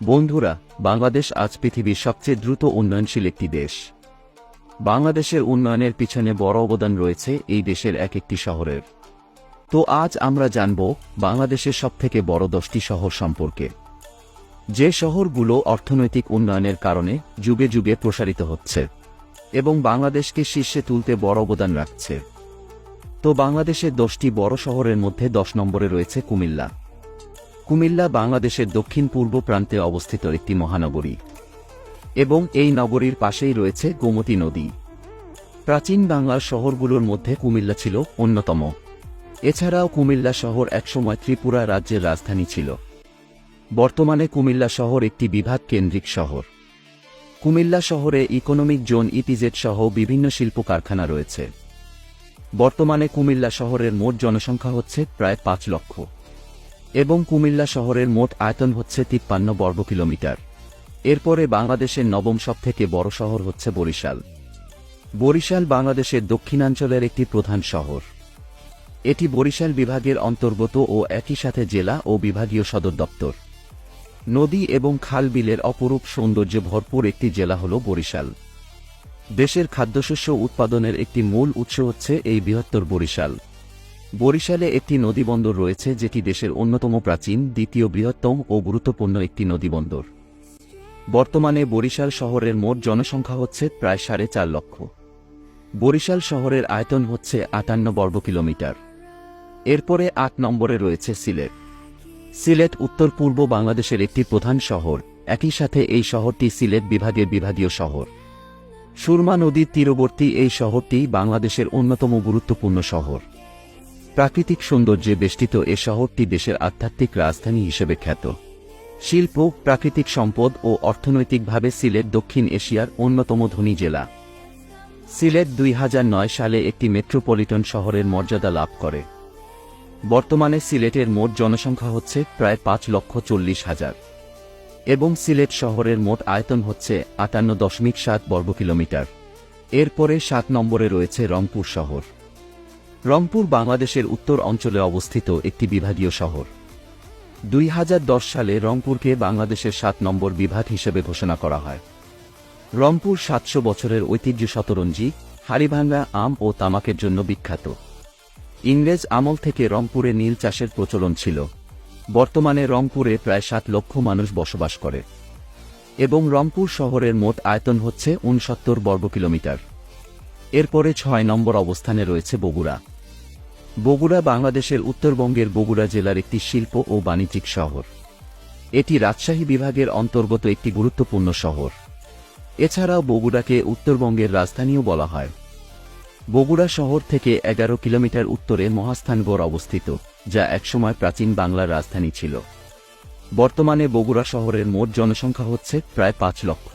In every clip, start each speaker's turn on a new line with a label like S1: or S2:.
S1: বন্ধুরা, বাংলাদেশ আজ পৃথিবীর সবচেয়ে দ্রুত উন্নয়নশীল একটি দেশ। বাংলাদেশের উন্নয়নের পিছনে বড় অবদান রয়েছে এই দেশের এক একটি শহরের। তো আজ আমরা জানব বাংলাদেশের সবথেকে বড় 10টি শহর সম্পর্কে, যে শহরগুলো অর্থনৈতিক উন্নয়নের কারণে যুগে যুগে প্রসারিত হচ্ছে এবং বাংলাদেশকে শীর্ষে তুলতে বড় অবদান রাখছে। তো বাংলাদেশের 10টি বড় শহরের মধ্যে 10 নম্বরে রয়েছে কুমিল্লা। কুমিল্লা বাংলাদেশের দক্ষিণ পূর্ব প্রান্তে অবস্থিত একটি মহানগরী এবং এই নগরীর পাশেই রয়েছে গোমতী নদী। প্রাচীন বাংলার শহরগুলোর মধ্যে কুমিল্লা ছিল অন্যতম। এছাড়াও কুমিল্লা শহর একসময় ত্রিপুরা রাজ্যের রাজধানী ছিল। বর্তমানে কুমিল্লা শহর একটি বিভাগ কেন্দ্রিক শহর। কুমিল্লা শহরে ইকোনমিক জোন ইপিজেড সহ বিভিন্ন শিল্প কারখানা রয়েছে। বর্তমানে কুমিল্লা শহরের মোট জনসংখ্যা হচ্ছে প্রায় 5 লক্ষ এবং কুমিল্লা শহরের মোট আয়তন হচ্ছে 53 বর্গ কিলোমিটার। এরপরে বাংলাদেশের নবম সবথেকে বড় শহর হচ্ছে বরিশাল। বরিশাল বাংলাদেশের দক্ষিণাঞ্চলের একটি প্রধান শহর। এটি বরিশাল বিভাগের অন্তর্গত ও একই সাথে জেলা ও বিভাগীয় সদর দপ্তর। নদী এবং খাল বিলের অপরূপ সৌন্দর্যে ভরপুর একটি জেলা হল বরিশাল। দেশের খাদ্যশস্য উৎপাদনের একটি মূল উৎস হচ্ছে এই বৃহত্তর বরিশাল। বরিশালে একটি নদীবন্দর রয়েছে, যেটি দেশের অন্যতম প্রাচীন, দ্বিতীয় বৃহত্তম ও গুরুত্বপূর্ণ একটি নদীবন্দর। বর্তমানে বরিশাল শহরের মোট জনসংখ্যা হচ্ছে প্রায় 4.5 লক্ষ। বরিশাল শহরের আয়তন হচ্ছে 58 বর্গ কিলোমিটার। এরপরে 8 নম্বরে রয়েছে সিলেট। সিলেট উত্তর পূর্ব বাংলাদেশের একটি প্রধান শহর। একই সাথে এই শহরটি সিলেট বিভাগের বিভাগীয় শহর। সুরমা নদীর তীরবর্তী এই শহরটি বাংলাদেশের অন্যতম গুরুত্বপূর্ণ শহর। প্রাকৃতিক সৌন্দর্যে বেষ্টিত এ শহরটি দেশের আধ্যাত্মিক রাজধানী হিসেবে খ্যাত। শিল্প, প্রাকৃতিক সম্পদ ও অর্থনৈতিকভাবে সিলেট দক্ষিণ এশিয়ার অন্যতম ধনী জেলা। সিলেট 2009 সালে একটি মেট্রোপলিটন শহরের মর্যাদা লাভ করে। বর্তমানে সিলেটের মোট জনসংখ্যা হচ্ছে প্রায় 5,40,000 এবং সিলেট শহরের মোট আয়তন হচ্ছে 58.7 বর্গ কিলোমিটার। এরপরে 7 নম্বরে রয়েছে রংপুর শহর। রংপুর বাংলাদেশের উত্তর অঞ্চলে অবস্থিত একটি বিভাগীয় শহর। 2010 সালে রংপুরকে বাংলাদেশের 7 নম্বর বিভাগ হিসেবে ঘোষণা করা হয়। রংপুর 700 বছরের ঐতিহ্য, শতরঞ্জি, হাড়িভাঙ্গা, আম ও তামাকের জন্য বিখ্যাত। ইংরেজ আমল থেকে রংপুরে নীল চাষের প্রচলন ছিল। বর্তমানে রংপুরে প্রায় 7 লক্ষ মানুষ বসবাস করে এবং রংপুর শহরের মোট আয়তন হচ্ছে 69 বর্গ কিলোমিটার। এরপরে 6 নম্বর অবস্থানে রয়েছে বগুড়া। বগুড়া বাংলাদেশের উত্তরবঙ্গের বগুড়া জেলার একটি শিল্প ও বাণিজ্যিক শহর। এটি রাজশাহী বিভাগের অন্তর্গত একটি গুরুত্বপূর্ণ শহর। এছাড়াও বগুড়াকে উত্তরবঙ্গের রাজধানীও বলা হয়। বগুড়া শহর থেকে 11 কিলোমিটার উত্তরে মহাস্থানগড় অবস্থিত, যা একসময় প্রাচীন বাংলার রাজধানী ছিল। বর্তমানে বগুড়া শহরের মোট জনসংখ্যা হচ্ছে প্রায় 5 লক্ষ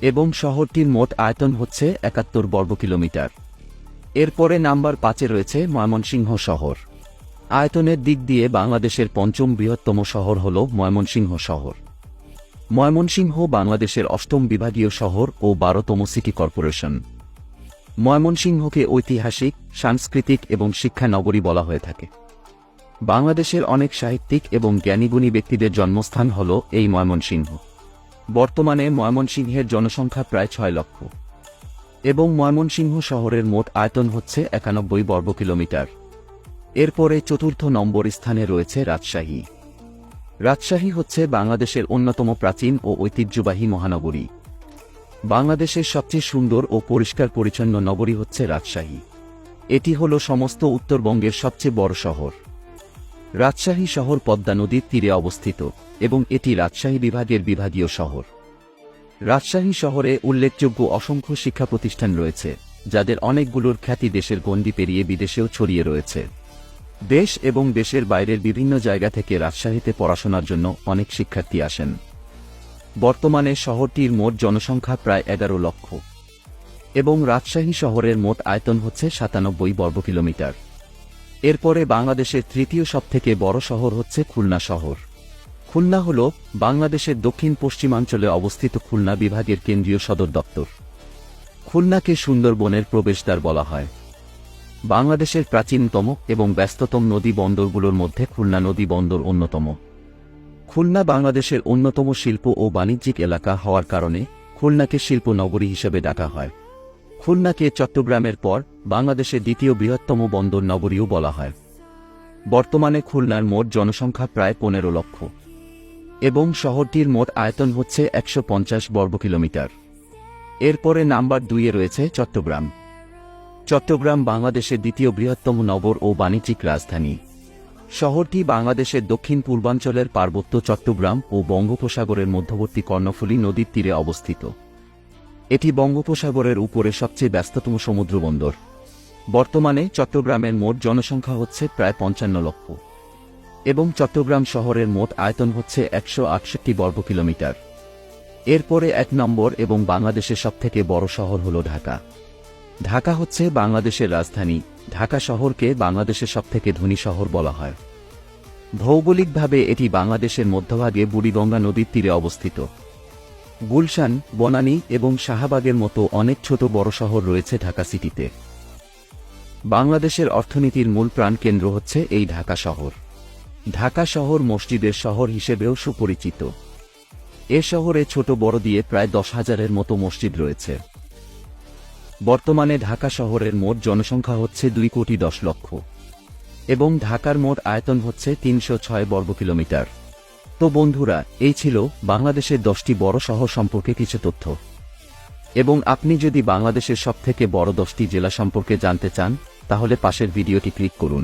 S1: এবং শহরটির মোট আয়তন হচ্ছে 71 বর্গ কিলোমিটার। এরপরে নাম্বার 5-এ রয়েছে ময়মনসিংহ শহর। আয়তনের দিক দিয়ে বাংলাদেশের 5ম বৃহত্তম শহর হল ময়মনসিংহ শহর। ময়মনসিংহ বাংলাদেশের 8ম বিভাগীয় শহর ও 12তম সিটি কর্পোরেশন। ময়মনসিংহকে ঐতিহাসিক, সাংস্কৃতিক এবং শিক্ষা নগরী বলা হয়ে থাকে। বাংলাদেশের অনেক সাহিত্যিক এবং জ্ঞানীগুণী ব্যক্তিদের জন্মস্থান হল এই ময়মনসিংহ। বর্তমানে ময়মনসিংহের জনসংখ্যা প্রায় 6 লক্ষ এবং ময়মনসিংহ শহরের মোট আয়তন হচ্ছে 91 বর্গ কিলোমিটার। এরপরে 4র্থ নম্বর স্থানে রয়েছে রাজশাহী। রাজশাহী হচ্ছে বাংলাদেশের অন্যতম প্রাচীন ও ঐতিহ্যবাহী মহানগরী। বাংলাদেশের সবচেয়ে সুন্দর ও পরিষ্কার পরিচ্ছন্ন নগরী হচ্ছে রাজশাহী। এটি হল সমস্ত উত্তরবঙ্গের সবচেয়ে বড় শহর। রাজশাহী শহর পদ্মা নদীর তীরে অবস্থিত এবং এটি রাজশাহী বিভাগের বিভাগীয় শহর। রাজশাহী শহরে উল্লেখযোগ্য অসংখ্য শিক্ষা প্রতিষ্ঠান রয়েছে, যাদের অনেকগুলোর খ্যাতি দেশের গণ্ডি পেরিয়ে বিদেশেও ছড়িয়ে রয়েছে। দেশ এবং দেশের বাইরের বিভিন্ন জায়গা থেকে রাজশাহীতে পড়াশোনার জন্য অনেক শিক্ষার্থী আসেন। বর্তমানে শহরটির মোট জনসংখ্যা প্রায় 11 লক্ষ এবং রাজশাহী শহরের মোট আয়তন হচ্ছে 97 বর্গ কিলোমিটার। এরপরে বাংলাদেশের 3য় সবথেকে বড় শহর হচ্ছে খুলনা শহর। খুলনা হল বাংলাদেশের দক্ষিণ পশ্চিমাঞ্চলে অবস্থিত খুলনা বিভাগের কেন্দ্রীয় সদর দপ্তর। খুলনাকে সুন্দরবনের প্রবেশদ্বার বলা হয়। বাংলাদেশের প্রাচীনতম এবং ব্যস্ততম নদী বন্দরগুলোর মধ্যে খুলনা নদী বন্দর অন্যতম। খুলনা বাংলাদেশের অন্যতম শিল্প ও বাণিজ্যিক এলাকা হওয়ার কারণে খুলনাকে শিল্প নগরী হিসেবে ডাকা হয়। খুলনাকে চট্টগ্রামের পর বাংলাদেশের দ্বিতীয় বৃহত্তম বন্দর নগরীও বলা হয়। বর্তমানে খুলনার মোট জনসংখ্যা প্রায় 15 লক্ষ এবং শহরটির মোট আয়তন হচ্ছে 150 বর্গ কিলোমিটার। এরপরে নাম্বার 2-এ রয়েছে চট্টগ্রাম। চট্টগ্রাম বাংলাদেশের দ্বিতীয় বৃহত্তম নগর ও বাণিজ্যিক রাজধানী। শহরটি বাংলাদেশের দক্ষিণ পূর্বাঞ্চলের পার্বত্য চট্টগ্রাম ও বঙ্গোপসাগরের মধ্যবর্তী কর্ণফুলী নদীর তীরে অবস্থিত। এটি বঙ্গোপসাগরের উপরে সবচেয়ে ব্যস্ততম সমুদ্রবন্দর। বর্তমানে চট্টগ্রামের মোট জনসংখ্যা হচ্ছে প্রায় 55 লক্ষ এবং চট্টগ্রাম শহরের মোট আয়তন হচ্ছে 168 বর্গ কিলোমিটার। এরপরে 1 নম্বর এবং বাংলাদেশের সবথেকে বড় শহর হল ঢাকা। ঢাকা হচ্ছে বাংলাদেশের রাজধানী। ঢাকা শহরকে বাংলাদেশের সবথেকে ধনী শহর বলা হয়। ভৌগোলিকভাবে এটি বাংলাদেশের মধ্যভাগে বুড়িগঙ্গা নদীর তীরে অবস্থিত। গুলশান, বনানী এবং শাহবাগের মতো অনেক ছোট বড় শহর রয়েছে ঢাকা সিটিতে। বাংলাদেশের অর্থনীতির মূল প্রাণকেন্দ্র হচ্ছে এই ঢাকা শহর। ঢাকা শহর মসজিদের শহর হিসেবেও সুপরিচিত। এ শহরে ছোট বড় দিয়ে প্রায় 10,000-এর মতো মসজিদ রয়েছে। বর্তমানে ঢাকা শহরের মোট জনসংখ্যা হচ্ছে 2,10,00,000 এবং ঢাকার মোট আয়তন হচ্ছে 306 বর্গ কিলোমিটার। তো বন্ধুরা, এই ছিল বাংলাদেশের 10টি বড় শহর সম্পর্কে কিছু তথ্য। এবং আপনি যদি বাংলাদেশের সবথেকে বড় 10টি জেলা সম্পর্কে জানতে চান, তাহলে পাশের ভিডিওটি ক্লিক করুন।